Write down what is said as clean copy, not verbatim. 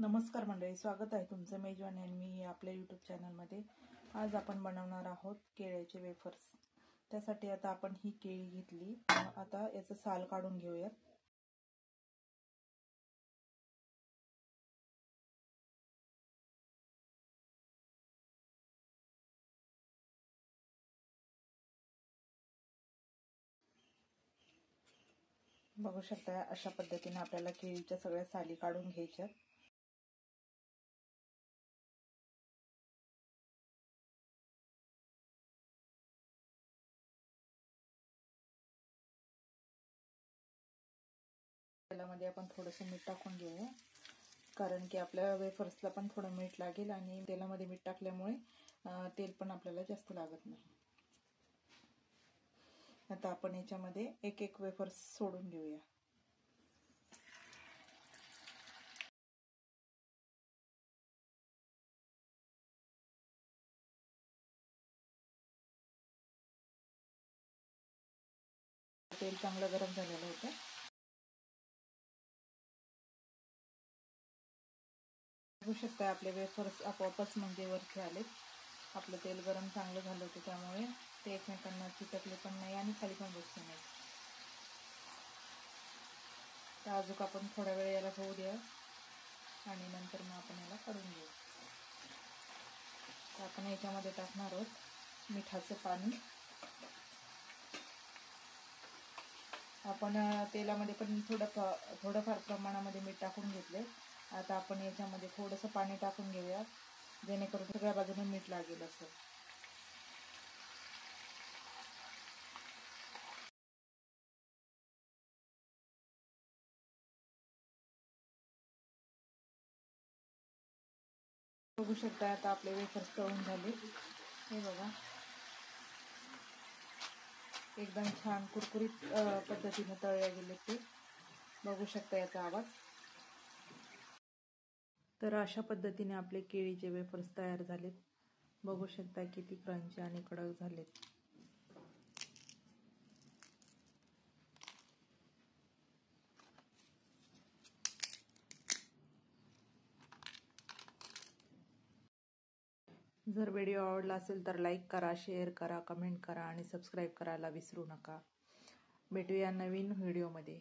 नमस्कार मंडळी, स्वागत आहे तुमचं मेजवानी आणि मी आपल्या यूट्यूब चॅनलमध्ये। आज आपण बनवणार आहोत केळ्याचे वेफर्स। त्यासाठी आता आपण ही केळी घेतली, आता याचं साल काढून घेऊयात। बघू शकता अशा पद्धतीने आपल्याला केळीच्या सगळ्या साली काढून घ्यायच्या। तेलामध्ये आपण थोडंसं मीठ टाकून घेऊया, कारण की आपल्या वेफर्सला पण थोडं मीठ लागेल आणि तेलामध्ये मीठ टाकल्यामुळे तेल पण आपल्याला जास्त लागत नाही। आता आपण याच्यामध्ये एक एक वेफर्स सोडून घेऊया। तेल चांगलं गरम झालेलं होतं। बघू शकता आपले वेफर्स आपोआपच म्हणजे वरती आले। आपलं तेल गरम चांगलं झालं होतं, त्यामुळे ते एकमेकांना चिटकले पण नाही आणि खाली पण बसले नाही। तर अजून आपण थोडा वेळ याला होऊ द्या आणि नंतर मग आपण याला काढून घेऊ। तर आपण याच्यामध्ये टाकणार आहोत मिठाचं पाणी। आपण तेलामध्ये पण थोडंफार प्रमाणामध्ये मीठ टाकून घेतले। आता आपण याच्यामध्ये थोडंसं पाणी टाकून घेऊया, जेणेकरून सगळ्या बाजूने मीठ लागेल असं। बघू शकता आता आपले वेफर्स तळून झाले। हे बघा, एकदम छान कुरकुरीत पद्धतीने तळले गेले ते। बघू शकता याचा आवाज। तर अशा पद्धतीने आपले केळीचे वेफर्स तयार झालेत। बघू शकता किती क्रंची आणि कडक झालेत। जर व्हिडिओ आवडला असेल तर लाईक करा, शेअर करा, कमेंट करा आणि सबस्क्राईब करायला विसरू नका। भेटूया नवीन व्हिडिओमध्ये।